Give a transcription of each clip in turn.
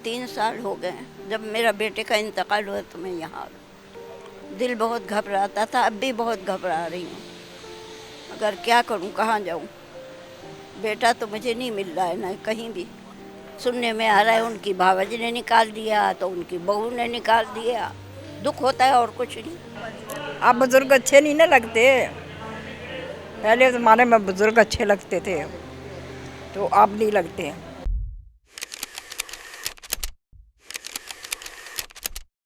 3 سال ہو گئے ہیں۔ جب میرا بیٹے کا انتقال ہوا تو میں یہاں آ گئی۔ دل بہت گھبراتا تھا، اب بھی بہت گھبرا رہی ہوں، مگر کیا کروں، کہاں جاؤں؟ بیٹا تو مجھے نہیں مل رہا ہے نہ کہیں بھی۔ سننے میں آ رہا ہے ان کی بھاوج نے نکال دیا تو ان کی بہو نے نکال دیا۔ دکھ ہوتا ہے اور کچھ نہیں۔ اب بزرگ اچھے نہیں نہ لگتے، پہلے زمانے میں بزرگ اچھے لگتے تھے تو اب نہیں لگتے۔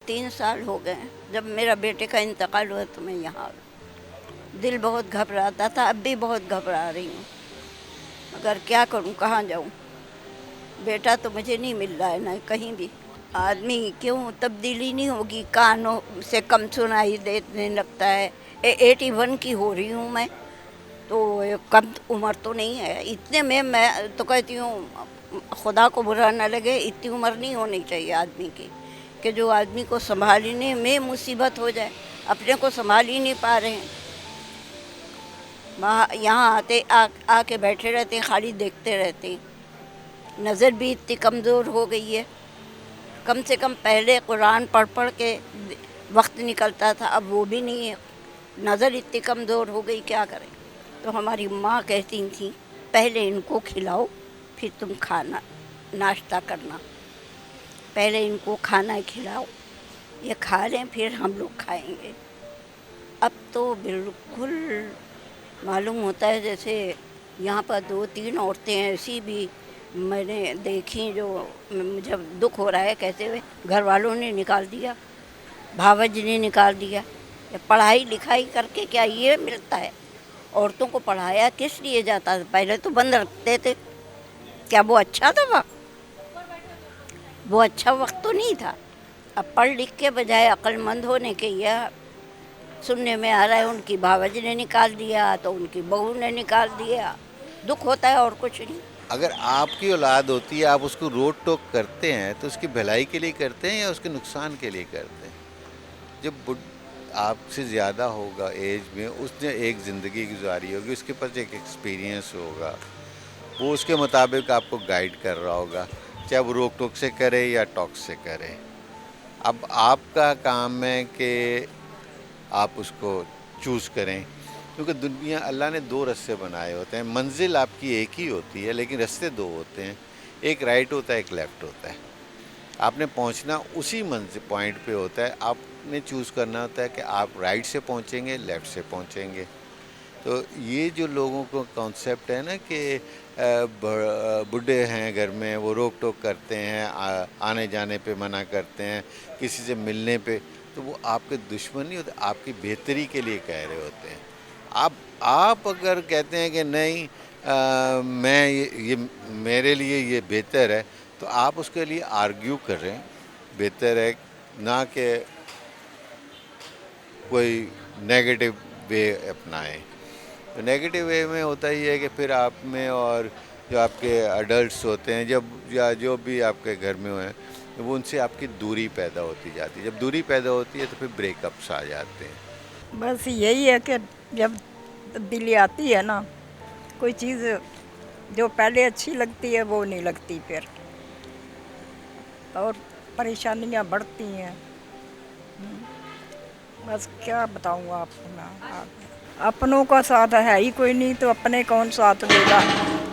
3 سال ہو گئے ہیں۔ جب میرا بیٹے کا انتقال ہوا تو میں یہاں آ گئی۔ دل بہت گھبراتا تھا، اب بھی بہت گھبرا رہی ہوں، مگر کیا کروں، کہاں جاؤں؟ بیٹا تو مجھے نہیں مل رہا ہے نہ کہیں بھی۔ آدمی کیوں تبدیلی نہیں ہوگی؟ کانوں سے کم سنائی دینے لگتا ہے۔ 81 کی ہو رہی ہوں میں، تو کم عمر تو نہیں ہے۔ اتنے میں تو کہتی ہوں خدا کو برا نہ لگے، اتنی عمر نہیں ہونی چاہیے آدمی کی کہ جو آدمی کو سنبھالنے میں مصیبت ہو جائے۔ اپنے کو سنبھال ہی نہیں پا رہے ہیں۔ یہاں آتے آ کے بیٹھے رہتے ہیں، خالی دیکھتے رہتے ہیں۔ نظر بھی اتنی کمزور ہو گئی ہے۔ کم سے کم پہلے قرآن پڑھ پڑھ کے وقت نکلتا تھا، اب وہ بھی نہیں ہے۔ نظر اتنی کمزور ہو گئی، کیا کریں؟ تو ہماری ماں کہتی تھیں پہلے ان کو کھلاؤ پھر تم کھانا ناشتہ کرنا، پہلے ان کو کھانا کھلاؤ، یہ کھا لیں پھر ہم لوگ کھائیں گے۔ اب تو بالکل معلوم ہوتا ہے جیسے یہاں پر 2-3 عورتیں ایسی بھی میں نے دیکھی جو مجھے دکھ ہو رہا ہے کہتے ہوئے، گھر والوں نے نکال دیا، بھاوج نے نکال دیا۔ پڑھائی لکھائی کر کے کیا یہ ملتا ہے؟ عورتوں کو پڑھایا کس لیے جاتا ہے؟ پہلے تو بند رکھتے تھے، کیا وہ اچھا تھا؟ وہ اچھا وقت تو نہیں تھا۔ اب پڑھ لکھ کے بجائے عقل مند ہونے کے یہ سننے میں آ رہا ہے ان کی بھاوج نے نکال دیا تو ان کی بہو نے نکال دیا۔ دکھ ہوتا ہے اور کچھ نہیں۔ اگر آپ کی اولاد ہوتی ہے، آپ اس کو روک ٹوک کرتے ہیں تو اس کی بھلائی کے لیے کرتے ہیں یا اس کے نقصان کے لیے کرتے ہیں؟ جب آپ سے زیادہ ہوگا ایج میں، اس نے ایک زندگی گزاری ہوگی، اس کے پاس ایک ایکسپیرینس ہوگا، وہ اس کے مطابق آپ کو گائیڈ کر رہا ہوگا، چاہے وہ روک ٹوک سے کرے یا ٹاک سے کرے۔ اب آپ کا کام ہے کہ آپ اس کو چوز کریں، کیونکہ دنیا اللہ نے 2 رستے بنائے ہوتے ہیں۔ منزل آپ کی ایک ہی ہوتی ہے لیکن رستے 2 ہوتے ہیں، ایک رائٹ ہوتا ہے ایک لیفٹ ہوتا ہے۔ آپ نے پہنچنا اسی منزل پوائنٹ پہ ہوتا ہے، آپ نے چوز کرنا ہوتا ہے کہ آپ رائٹ سے پہنچیں گے لیفٹ سے پہنچیں گے۔ تو یہ جو لوگوں کو کانسیپٹ ہے نا کہ بڈھے ہیں گھر میں، وہ روک ٹوک کرتے ہیں، آنے جانے پہ منع کرتے ہیں، کسی سے ملنے پہ، تو وہ آپ کے دشمن نہیں ہوتے، آپ کی بہتری کے لیے کہہ رہے ہوتے ہیں۔ آپ اگر کہتے ہیں کہ نہیں میں یہ میرے لیے یہ بہتر ہے، تو آپ اس کے لیے آرگیو کریں، بہتر ہے نہ کہ کوئی نیگیٹو وے اپنائیں۔ تو نیگیٹو وے میں ہوتا ہی ہے کہ پھر آپ میں اور جو آپ کے اڈلٹس ہوتے ہیں یا جو بھی آپ کے گھر میں ہیں، وہ ان سے آپ کی دوری پیدا ہوتی جاتی ہے۔ جب دوری پیدا ہوتی ہے تو پھر بریک اپس آ جاتے ہیں۔ بس یہی ہے کہ جب تبدیلی آتی ہے نا، کوئی چیز جو پہلے اچھی لگتی ہے وہ نہیں لگتی پھر، اور پریشانیاں بڑھتی ہیں۔ بس کیا بتاؤں آپ کو میں، اپنوں کا ساتھ ہے ہی کوئی نہیں تو اپنے کون ساتھ دے گا۔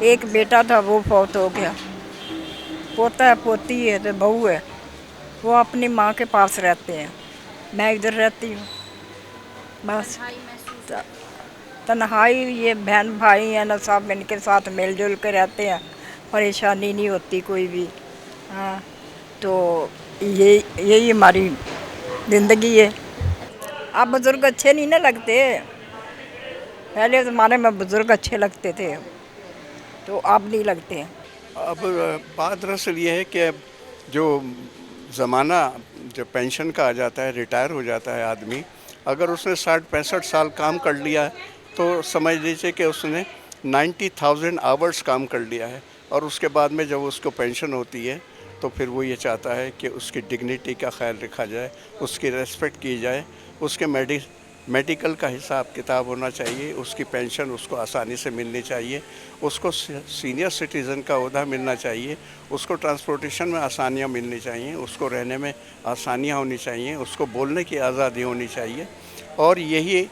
ایک بیٹا تھا وہ فوت ہو گیا، پوتا ہے پوتی ہے تو بہو ہے، وہ اپنی ماں کے پاس رہتے ہیں، میں ادھر رہتی ہوں۔ بس تنہائی، یہ بہن بھائی ہیں نا، سب ان کے ساتھ مل جل کے رہتے ہیں، پریشانی نہیں ہوتی کوئی بھی۔ ہاں، تو یہی ہماری زندگی ہے۔ اب بزرگ اچھے نہیں نہ لگتے، پہلے زمانے میں بزرگ اچھے لگتے تھے تو اب نہیں لگتے۔ اب بات دراصل یہ ہے کہ جو زمانہ جو پینشن کا آ جاتا ہے، ریٹائر ہو جاتا ہے آدمی، اگر اس نے 60-65 سال کام کر لیا تو سمجھ لیجیے کہ اس نے 90,000 آورس کام کر لیا ہے، اور اس کے بعد میں جب اس کو پینشن ہوتی ہے تو پھر وہ یہ چاہتا ہے کہ اس کی ڈگنیٹی کا خیال رکھا جائے، اس کی ریسپیکٹ کی جائے، اس کے मेडिकल का हिसाब किताब होना चाहिए, उसकी पेंशन उसको आसानी से मिलनी चाहिए, उसको सीनियर सिटीज़न का ओहदा मिलना चाहिए, उसको ट्रांसपोर्टेशन में आसानियाँ मिलनी चाहिए, उसको रहने में आसानियाँ होनी चाहिए, उसको बोलने की आज़ादी होनी चाहिए। और यही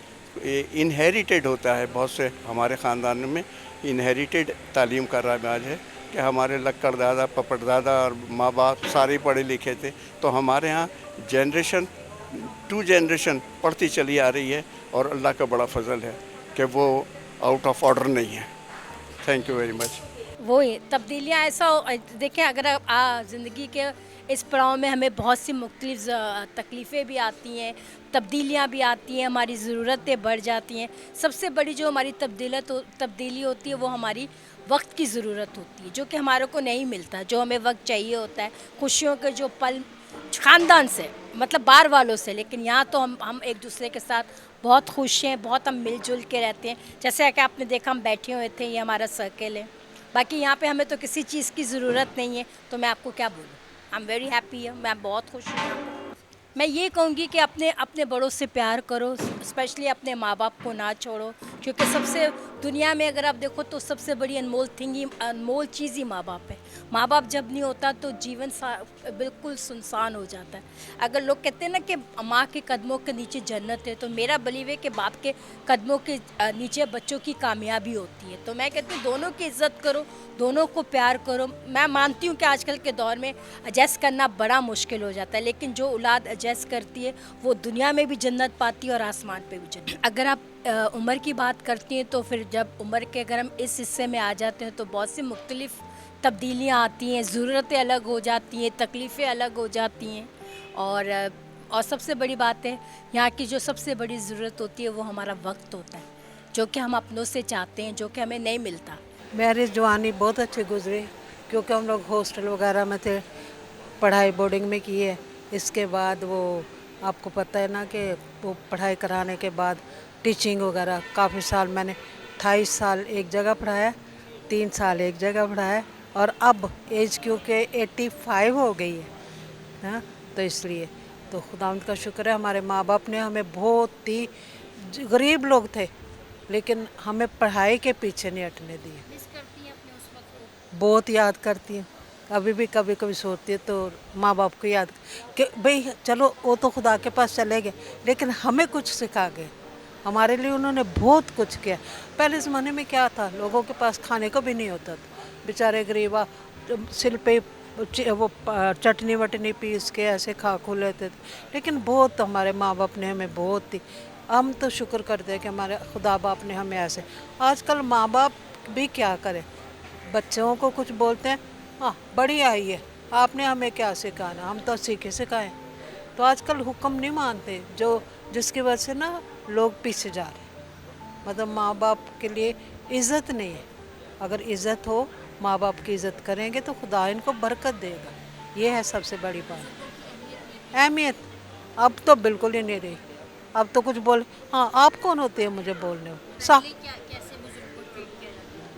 इनहेरिटेड होता है, बहुत से हमारे ख़ानदान में इनहेरिटेड तालीम का रवाज है कि हमारे लक्कड़ दादा पपड़ दादा और माँ बाप सारे पढ़े लिखे थे, तो हमारे यहाँ जनरेशन टू जनरेशन पढ़ती चली आ रही है और अल्लाह का बड़ा फजल है कि वो आउट ऑफ ऑर्डर नहीं है। Thank you very much. वही तब्दीलियाँ ऐसा देखें, अगर ज़िंदगी के इस पड़ाव में हमें बहुत सी मुख्तलिफ तकलीफ़ें भी आती हैं, तब्दीलियाँ भी आती हैं, हमारी ज़रूरतें बढ़ जाती हैं। सबसे बड़ी जो हमारी तब्दीली होती है वो हमारी वक्त की ज़रूरत होती है, जो कि हमारे को नहीं मिलता। जो हमें वक्त चाहिए होता है खुशियों के जो पल ख़ानदान से, मतलब बाहर वालों से, लेकिन यहाँ तो हम एक दूसरे के साथ बहुत खुश हैं, बहुत हम मिलजुल के रहते हैं। जैसे कि आपने देखा हम बैठे हुए थे, ये हमारा सर्कल है। बाकी यहाँ पे हमें तो किसी चीज़ की ज़रूरत नहीं है, तो मैं आपको क्या बोलूँ। आई एम वेरी हैप्पी है, मैं बहुत खुश हूँ यहाँ पे। मैं ये कहूँगी कि अपने बड़ों से प्यार करो, स्पेशली अपने माँ बाप को ना छोड़ो, क्योंकि सबसे दुनिया में अगर आप देखो तो सबसे बड़ी अनमोल चीज़ ही माँ बाप है। माँ बाप जब नहीं होता तो जीवन बिल्कुल सुनसान हो जाता है। अगर लोग कहते हैं ना कि माँ के कदमों के नीचे जन्नत है, तो मेरा बिलीव है कि बाप के कदमों के नीचे बच्चों की कामयाबी होती है। तो मैं कहती हूँ दोनों की इज़्ज़त करो, दोनों को प्यार करो। मैं मानती हूँ कि आजकल के दौर में एडजस्ट करना बड़ा मुश्किल हो जाता है, लेकिन जो औलाद एडजस्ट करती है वो दुनिया में भी जन्नत पाती है और आसमान पे भी जन्नत। अगर आप उम्र की बात करती हैं तो फिर जब उम्र के अगर हम इस हिस्से में आ जाते हैं तो बहुत सी मुख्तलिफ़ तब्दीलियाँ आती हैं, ज़रूरतें अलग हो जाती हैं, तकलीफ़ें अलग हो जाती हैं। और सबसे बड़ी बात है, यहाँ की जो सबसे बड़ी ज़रूरत होती है वो हमारा वक्त होता है, जो कि हम अपनों से चाहते हैं, जो कि हमें नहीं मिलता। मेरी जवानी बहुत अच्छी गुजरी, क्योंकि हम लोग हॉस्टल वगैरह में थे, पढ़ाई बोर्डिंग में की है। इसके बाद वो आपको पता है ना कि वो पढ़ाई कराने के बाद टीचिंग वगैरह काफ़ी साल मैंने 28 साल एक जगह पढ़ाया, 3 साल एक जगह पढ़ाया, और अब एज क्योंकि 85 हो गई है ना, तो इसलिए तो खुदावंद का शुक्र है हमारे माँ बाप ने हमें, बहुत ही गरीब लोग थे लेकिन हमें पढ़ाई के पीछे नहीं हटने दिए। बहुत याद करती हूँ, अभी भी कभी कभी सोचती है तो माँ बाप को याद कि भाई चलो वो तो खुदा के पास चले गए लेकिन हमें कुछ सिखा गए, हमारे लिए उन्होंने बहुत कुछ किया। पहले ज़माने में क्या था, लोगों के पास खाने को भी नहीं होता था, बेचारे गरीबा सिल पे वो चटनी वटनी पीस के ऐसे खा खू लेते थे। लेकिन बहुत हमारे माँ बाप ने हमें बहुत ही, हम तो शुक्र करते हैं कि हमारे खुदा बाप ने हमें ऐसे। आजकल माँ बाप भी क्या करें, बच्चों को कुछ बोलते हैं, हाँ बड़ी आई है आपने हमें क्या सिखाना, हम तो सीखे सिखाएं। तो आजकल हुक्म नहीं मानते, जो जिसकी वजह से ना लोग पीछे जा रहे हैं। मतलब माँ बाप के लिए इज़्ज़त नहीं है। अगर इज़्ज़त हो, माँ बाप की इज़्ज़त करेंगे तो खुदा इनको बरकत देगा। ये है सबसे बड़ी बात। अहमियत अब तो बिल्कुल ही नहीं रही। अब तो कुछ बोल, हाँ आप कौन होते हैं मुझे बोलने में।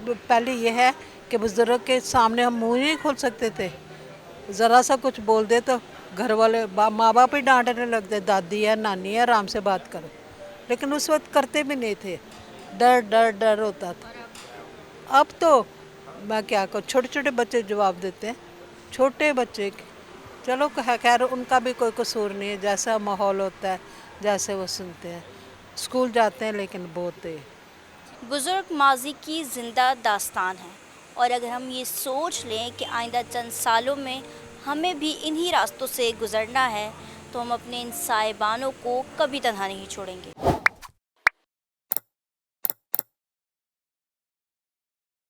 पहले ये है कि बुज़ुर्ग के सामने हम मुँह नहीं खोल सकते थे, ज़रा सा कुछ बोल दे तो घर वाले माँ बाप ही डांटने लगते, दादी है नानी है आराम से बात करो। लेकिन उस वक्त करते भी नहीं थे, डर डर डर होता था। अब तो मैं क्या कहूँ, छोटे छोटे बच्चे जवाब देते हैं, छोटे बच्चे चलो खैर उनका भी कोई कसूर नहीं है, जैसा माहौल होता है जैसे वो सुनते हैं, स्कूल जाते हैं लेकिन बोलते। बुज़ुर्ग माजी की ज़िंदा दास्तान है, और अगर हम ये सोच लें कि आइंदा चंद सालों में हमें भी इन्हीं रास्तों से गुज़रना है तो हम अपने इन साहिबानों को कभी तन्हा नहीं छोड़ेंगे।